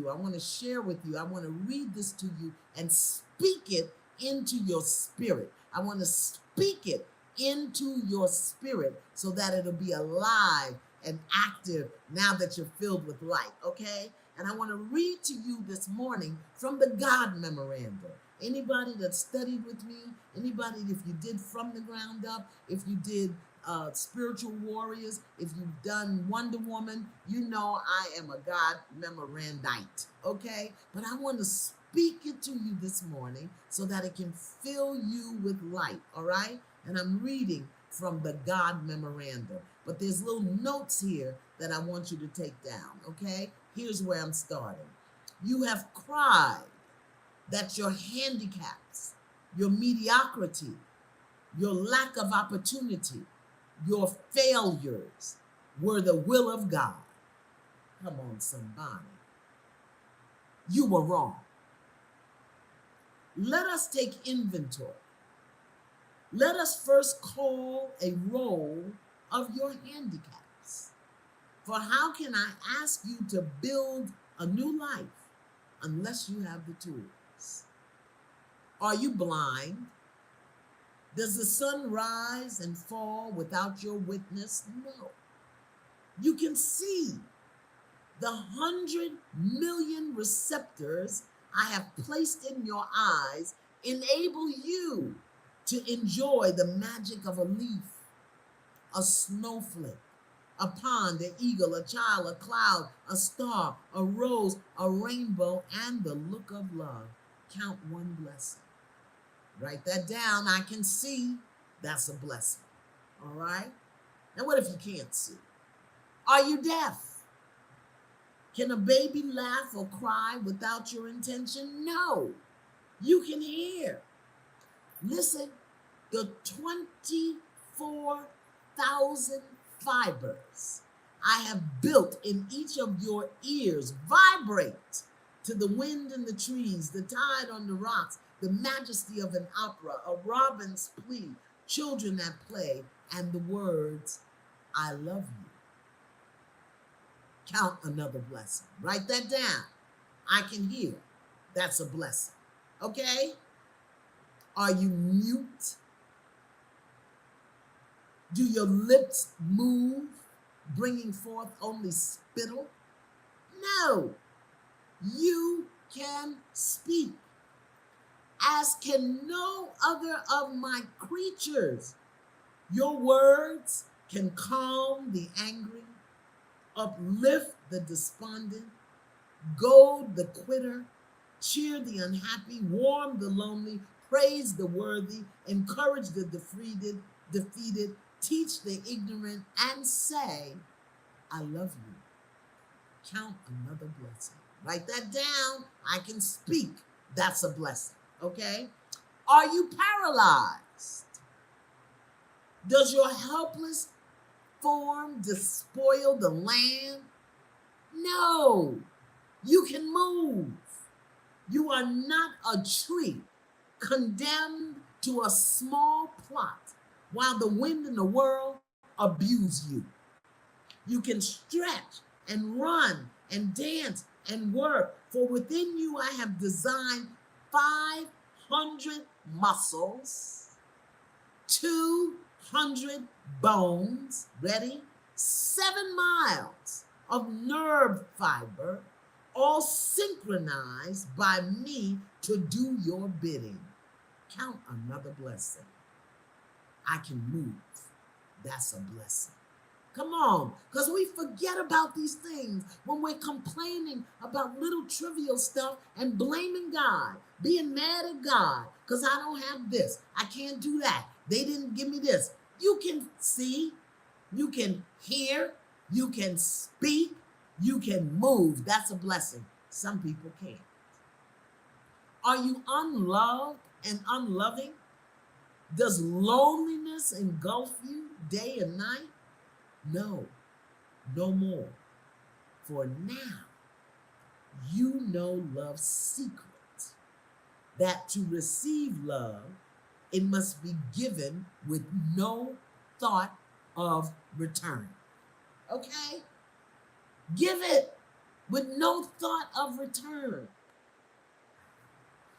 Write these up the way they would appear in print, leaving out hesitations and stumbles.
you. I want to share with you. I want to read this to you and speak it into your spirit. I want to speak it into your spirit so that it'll be alive and active now that you're filled with light, okay? And I want to read to you this morning from the God Memorandum. Anybody that studied with me, anybody, if you did From the Ground Up, if you did Spiritual Warriors, if you've done Wonder Woman, you know I am a God Memorandite, okay? But I want to speak it to you this morning so that it can fill you with light, all right? And I'm reading from the God Memorandum. But there's little notes here that I want you to take down, okay? Here's where I'm starting. You have cried that your handicaps, your mediocrity, your lack of opportunity, your failures were the will of God. Come on, somebody. You were wrong. Let us take inventory. Let us first call a roll of your handicaps. For how can I ask you to build a new life unless you have the tools? Are you blind? Does the sun rise and fall without your witness? No. You can see the 100 million receptors I have placed in your eyes enable you to enjoy the magic of a leaf, a snowflake, a pond, an eagle, a child, a cloud, a star, a rose, a rainbow, and the look of love. Count one blessing. Write that down. I can see. That's a blessing. All right? Now, what if you can't see? Are you deaf? Can a baby laugh or cry without your intention? No. You can hear. Listen, the 24,000 fibers I have built in each of your ears vibrate to the wind in the trees, the tide on the rocks, the majesty of an opera, a robin's plea, children at play, and the words, I love you. Count another blessing. Write that down. I can hear. That's a blessing. Okay? Are you mute? Do your lips move, bringing forth only spittle? No. You can speak, as can no other of my creatures. Your words can calm the angry, uplift the despondent, goad the quitter, cheer the unhappy, warm the lonely, praise the worthy, encourage the defeated, teach the ignorant, and say, I love you. Count another blessing. Write that down. I can speak. That's a blessing. Okay? Are you paralyzed? Does your helpless form despoil the land? No. You can move. You are not a tree condemned to a small plot while the wind and the world abuse you. You can stretch and run and dance and work, for within you I have designed 500 muscles, 200 bones, ready? 7 miles of nerve fiber, all synchronized by me to do your bidding. Count another blessing. I can move. That's a blessing. Come on, because we forget about these things when we're complaining about little trivial stuff and blaming God, being mad at God because I don't have this. I can't do that. They didn't give me this. You can see, you can hear, you can speak, you can move. That's a blessing. Some people can't. Are you unloved and unloving? Does loneliness engulf you day and night? No, no more. For now, you know love's secret, that to receive love, it must be given with no thought of return. Okay? Give it. with no thought of return.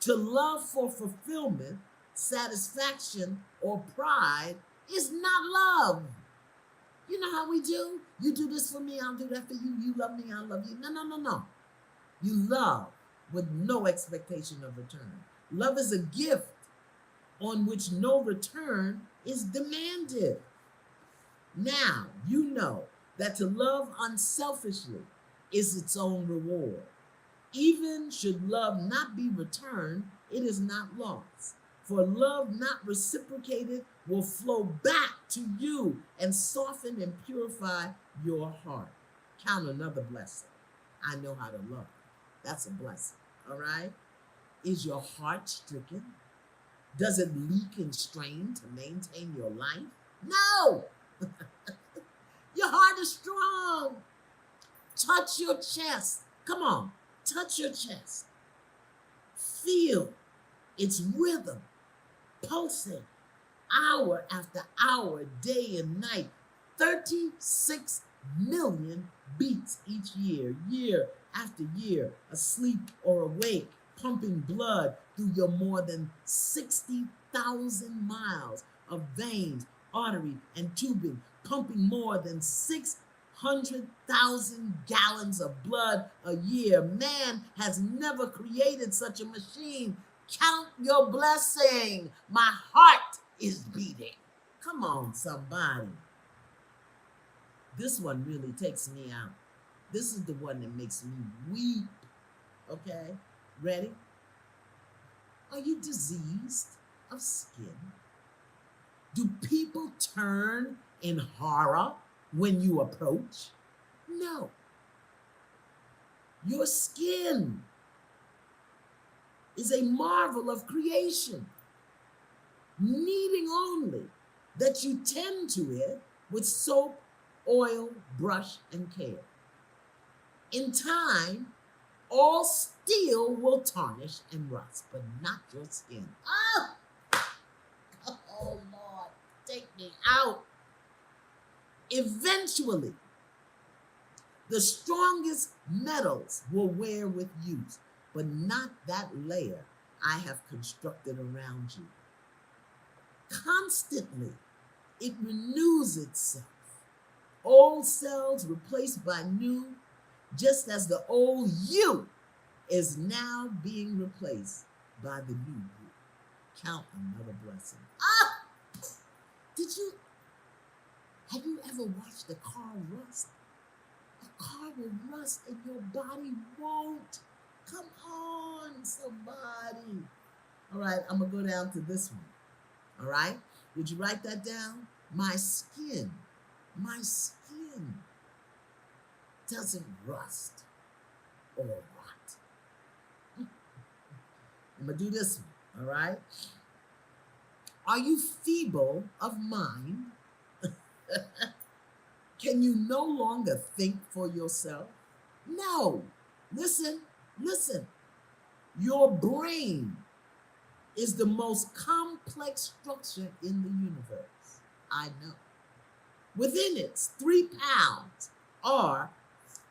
To love for fulfillment, satisfaction, or pride is not love. You know how we do? You do this for me, I'll do that for you. You love me, I'll love you. No, no, no, no. You love with no expectation of return. Love is a gift on which no return is demanded. Now, you know that to love unselfishly is its own reward. Even should love not be returned, it is not lost. For love not reciprocated will flow back to you and soften and purify your heart. Count another blessing. I know how to love. That's a blessing, all right? Is your heart stricken? Does it leak and strain to maintain your life? No! Your heart is strong. Touch your chest. Come on, touch your chest. Feel its rhythm pulsing hour after hour, day and night. 36 million beats each year, year after year, asleep or awake, pumping blood through your more than 60,000 miles of veins, artery, and tubing, pumping more than 600,000 gallons of blood a year. Man has never created such a machine. Count your blessing. My heart is beating. Come on, somebody. This one really takes me out. This is the one that makes me weep. Okay? Ready? Are you diseased of skin? Do people turn in horror when you approach? No. Your skin is a marvel of creation, needing only that you tend to it with soap, oil, brush, and care. In time, all steel will tarnish and rust, but not your skin. Oh, Lord, take me out. Eventually, the strongest metals will wear with use, but not that layer I have constructed around you. Constantly, it renews itself. Old cells replaced by new, just as the old you is now being replaced by the new you. Count another blessing. Have you ever watched a car rust? A car will rust and your body won't. Come on, somebody. All right, I'm going to go down to this one. All right, would you write that down? My skin doesn't rust or rot. I'm going to do this one, all right? Are you feeble of mind? Can you no longer think for yourself? No. Listen. Your brain is the most complex structure in the universe. I know. Within its 3 pounds are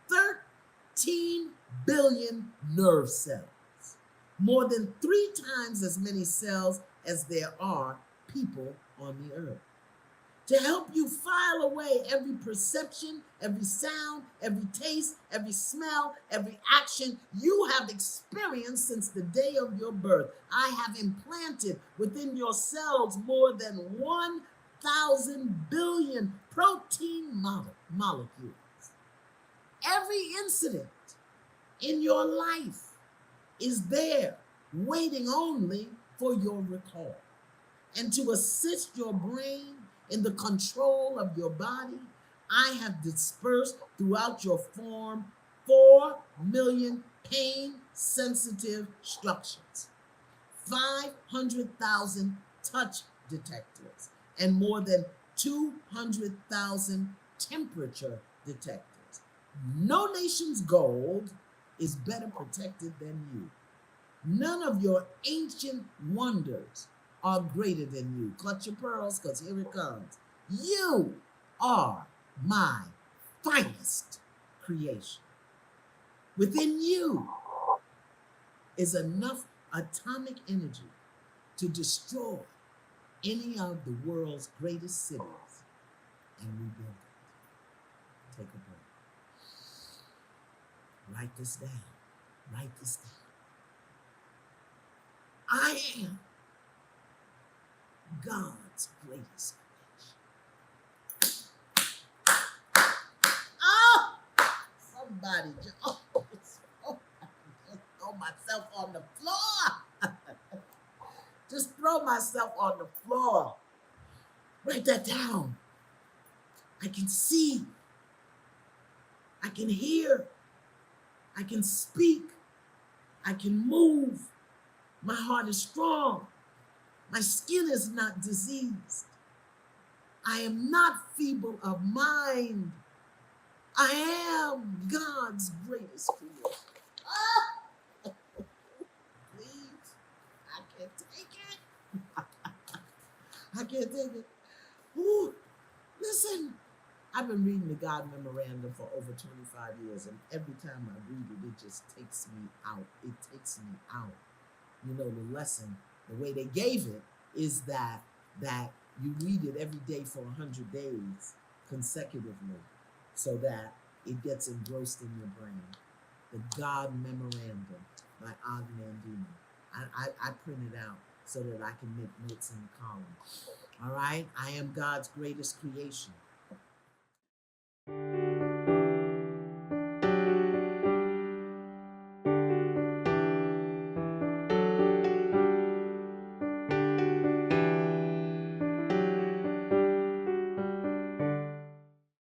13 billion nerve cells, more than 3 times as many cells as there are people on the earth. To help you file away every perception, every sound, every taste, every smell, every action you have experienced since the day of your birth, I have implanted within your cells more than 1,000 billion protein molecules. Every incident in your life is there, waiting only for your recall. And to assist your brain in the control of your body, I have dispersed throughout your form 4 million pain-sensitive structures, 500,000 touch detectors, and more than 200,000 temperature detectors. No nation's gold is better protected than you. None of your ancient wonders are greater than you. Clutch your pearls, because here it comes. You are my finest creation. Within you is enough atomic energy to destroy any of the world's greatest cities and rebuild it. Take a breath. Write this down. Write this down. I am God's greatest creation. Oh! Somebody just, just throw myself on the floor. Just throw myself on the floor. Write that down. I can see. I can hear. I can speak. I can move. My heart is strong. My skin is not diseased. I am not feeble of mind. I am God's greatest creation. Ah! Please, I can't take it. I can't take it. Ooh, listen, I've been reading the God Memorandum for over 25 years, and every time I read it, it just takes me out. It takes me out. You know, the lesson, the way they gave it is that you read it every day for 100 days consecutively so that it gets engrossed in your brain. The God Memorandum by Og Mandino. I print it out so that I can make notes in the column. All right? I am God's greatest creation.